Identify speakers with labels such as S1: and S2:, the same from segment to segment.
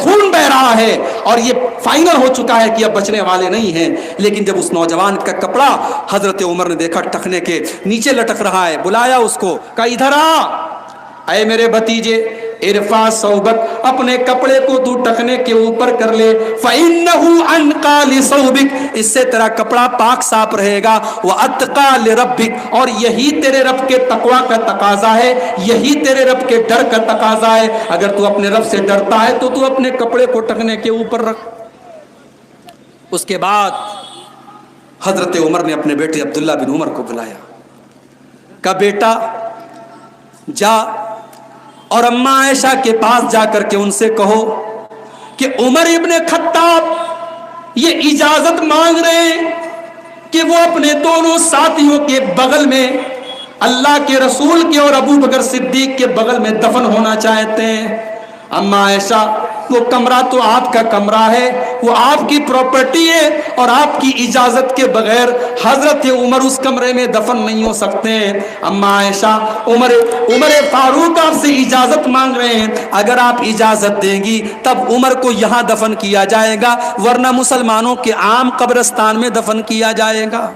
S1: خون بہ رہا ہے اور یہ فائنل ہو چکا ہے کہ اب بچنے والے نہیں ہیں. لیکن جب اس نوجوان کا کپڑا حضرت عمر نے دیکھا ٹخنے کے نیچے لٹک رہا ہے, بلایا اس کو, کہا ادھر آ, اے میرے بھتیجے, ارفع ثوبک, اپنے کپڑے کو تو ٹخنے کے اوپر کر لے, فإنه أنقى لثوبك, اس سے تیرا کپڑا پاک صاف رہے گا, وأتقى لربك, اور یہی تیرے رب کے تقوی کا تقاضا ہے, یہی تیرے رب کے ڈر کا تقاضا ہے. اگر تو اپنے رب سے ڈرتا ہے تو تو اپنے کپڑے کو ٹخنے کے اوپر رکھ. اس کے بعد حضرت عمر نے اپنے بیٹے عبداللہ بن عمر کو بلایا, کہا بیٹا جا اور اماں عائشہ کے پاس جا کر کے ان سے کہو کہ عمر ابن خطاب یہ اجازت مانگ رہے ہیں کہ وہ اپنے دونوں ساتھیوں کے بغل میں اللہ کے رسول کے اور ابو بکر صدیق کے بغل میں دفن ہونا چاہتے ہیں. اماں عائشہ, وہ کمرہ تو آپ کا کمرہ ہے, وہ آپ کی پراپرٹی ہے, اور آپ کی اجازت کے بغیر حضرت عمر اس کمرے میں دفن نہیں ہو سکتے ہیں. اماں عائشہ, عمر فاروق آپ سے اجازت مانگ رہے ہیں, اگر آپ اجازت دیں گی تب عمر کو یہاں دفن کیا جائے گا, ورنہ مسلمانوں کے عام قبرستان میں دفن کیا جائے گا.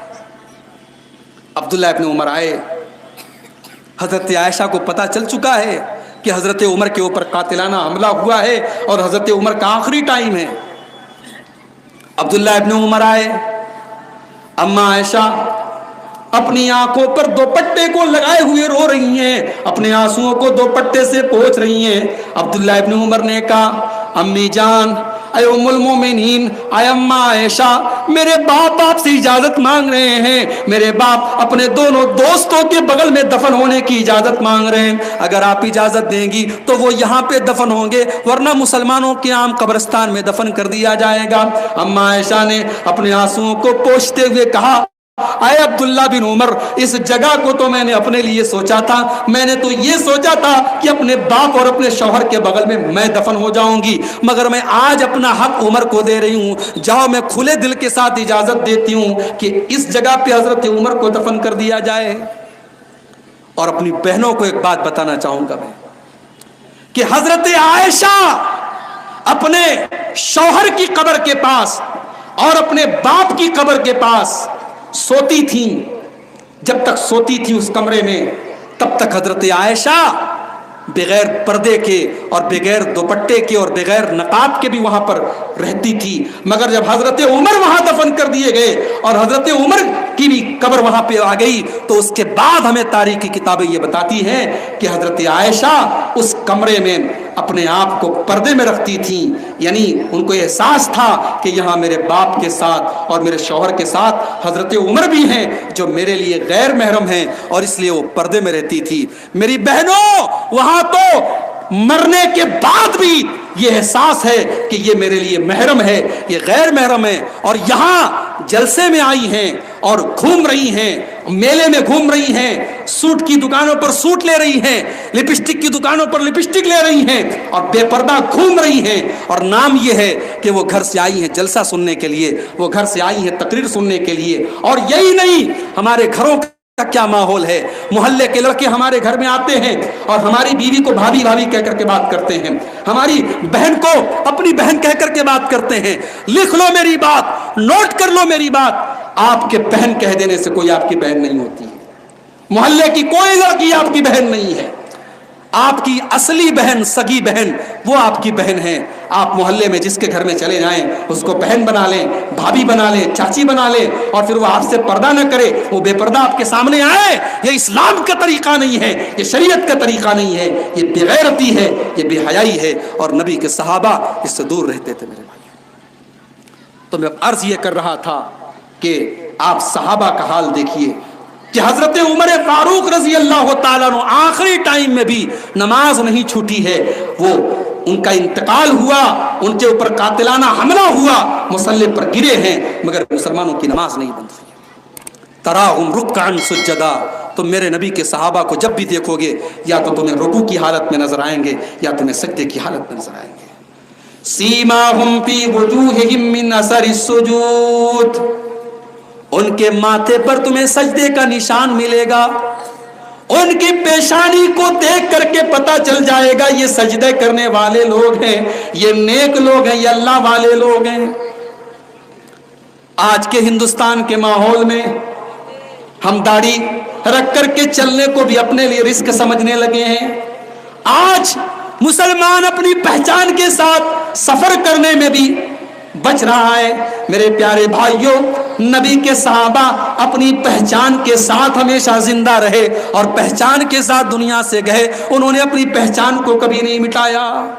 S1: عبداللہ ابن عمر آئے, حضرت عائشہ کو پتہ چل چکا ہے کہ حضرت عمر کے اوپر قاتلانہ حملہ ہوا ہے اور حضرت عمر کا آخری ٹائم ہے. عبداللہ ابن عمر آئے, اماں عائشہ اپنی آنکھوں پر دوپٹے کو لگائے ہوئے رو رہی ہیں, اپنے آنسوؤں کو دوپٹے سے پوچھ رہی ہیں. عبداللہ ابن عمر نے کہا, امی جان, اے ام المومنین, اے اماں عائشہ, میرے باپ آپ سے اجازت مانگ رہے ہیں, میرے باپ اپنے دونوں دوستوں کے بغل میں دفن ہونے کی اجازت مانگ رہے ہیں. اگر آپ اجازت دیں گی تو وہ یہاں پہ دفن ہوں گے, ورنہ مسلمانوں کے عام قبرستان میں دفن کر دیا جائے گا. اماں عائشہ نے اپنے آنسوؤں کو پوچھتے ہوئے کہا, اے عبداللہ بن عمر, اس جگہ کو تو میں نے اپنے لیے سوچا تھا, میں نے تو یہ سوچا تھا کہ اپنے باپ اور اپنے شوہر کے بغل میں دفن ہو جاؤں گی, مگر میں آج اپنا حق عمر کو دے رہی ہوں. جاؤ, میں کھلے دل کے ساتھ اجازت دیتی ہوں کہ اس جگہ پہ حضرت عمر کو دفن کر دیا جائے. اور اپنی بہنوں کو ایک بات بتانا چاہوں گا میں, کہ حضرت عائشہ اپنے شوہر کی قبر کے پاس اور اپنے باپ کی قبر کے پاس سوتی تھیں. جب تک سوتی تھی اس کمرے میں, تب تک حضرت عائشہ بغیر پردے کے اور بغیر دوپٹے کے اور بغیر نقاب کے بھی وہاں پر رہتی تھی. مگر جب حضرت عمر وہاں دفن کر دیے گئے اور حضرت عمر کی بھی قبر وہاں پہ آ گئی, تو اس کے بعد ہمیں تاریخ کی کتابیں یہ بتاتی ہیں کہ حضرت عائشہ اس کمرے میں اپنے آپ کو پردے میں رکھتی تھیں. یعنی ان کو احساس تھا کہ یہاں میرے باپ کے ساتھ اور میرے شوہر کے ساتھ حضرت عمر بھی ہیں جو میرے لیے غیر محرم ہیں, اور اس لیے وہ پردے میں رہتی تھی. میری بہنوں, وہاں تو مرنے کے بعد بھی یہ احساس ہے کہ یہ میرے لیے محرم ہے, یہ غیر محرم ہے, اور یہاں جلسے میں آئی ہیں اور گھوم رہی ہیں, میلے میں گھوم رہی ہیں, سوٹ کی دکانوں پر سوٹ لے رہی ہیں, لپسٹک کی دکانوں پر لپسٹک لے رہی ہیں, اور بے پردہ گھوم رہی ہیں, اور نام یہ ہے کہ وہ گھر سے آئی ہیں جلسہ سننے کے لیے, وہ گھر سے آئی ہیں تقریر سننے کے لیے. اور یہی نہیں, ہمارے گھروں کا کیا ماحول ہے, محلے کے لڑکے ہمارے گھر میں آتے ہیں اور ہماری بیوی کو بھابھی بھابھی کہہ کر کے بات کرتے ہیں, ہماری بہن کو اپنی بہن کہہ کر کے بات کرتے ہیں. لکھ لو میری بات, نوٹ کر لو میری بات, آپ کے بہن کہہ دینے سے کوئی آپ کی بہن نہیں ہوتی ہے. محلے کی کوئی لڑکی آپ کی بہن نہیں ہے. آپ کی اصلی بہن, سگی بہن, وہ آپ کی بہن ہے. آپ محلے میں جس کے گھر میں چلے جائیں اس کو بہن بنا لیں, بھابھی بنا لیں, چاچی بنا لیں, اور پھر وہ آپ سے پردہ نہ کرے, وہ بے پردہ آپ کے سامنے آئے. یہ اسلام کا طریقہ نہیں ہے, یہ شریعت کا طریقہ نہیں ہے, یہ بے غیرتی ہے, یہ بے حیائی ہے, اور نبی کے صحابہ اس سے دور رہتے تھے. میرے بھائی, تو میں عرض یہ کر رہا تھا کہ آپ صحابہ کا حال دیکھیے کہ حضرت عمر فاروق رضی اللہ تعالیٰ عنہ آخری ٹائم میں بھی نماز نہیں چھوٹی ہے. وہ ان کا انتقال ہوا, ان کے اوپر قاتلانہ حملہ ہوا, مصلی پر گرے ہیں, مگر مسلمانوں کی نماز نہیں بند ہوئی. تراہم رکعا سجدا, تم میرے نبی کے صحابہ کو جب بھی دیکھو گے یا تو تمہیں رکوع کی حالت میں نظر آئیں گے یا تمہیں سجدے کی حالت میں نظر آئیں گے. سیماہم فی وجوہہم من اثر السجود, ان کے ماتھے پر تمہیں سجدے کا نشان ملے گا, ان لیکن کی پیشانی کو دیکھ کر کے پتا چل جائے گا یہ سجدے کرنے والے لوگ ہیں، یہ نیک لوگ ہیں، یہ اللہ والے لوگ ہیں۔ آج کے ہندوستان کے ماحول میں ہم داڑھی رکھ کر کے چلنے کو بھی اپنے لیے رزق سمجھنے لگے ہیں۔ آج مسلمان اپنی پہچان کے ساتھ سفر کرنے میں بھی بچ رہا ہے۔ میرے پیارے بھائیوں، نبی کے صحابہ اپنی پہچان کے ساتھ ہمیشہ زندہ رہے اور پہچان کے ساتھ دنیا سے گئے، انہوں نے اپنی پہچان کو کبھی نہیں مٹایا۔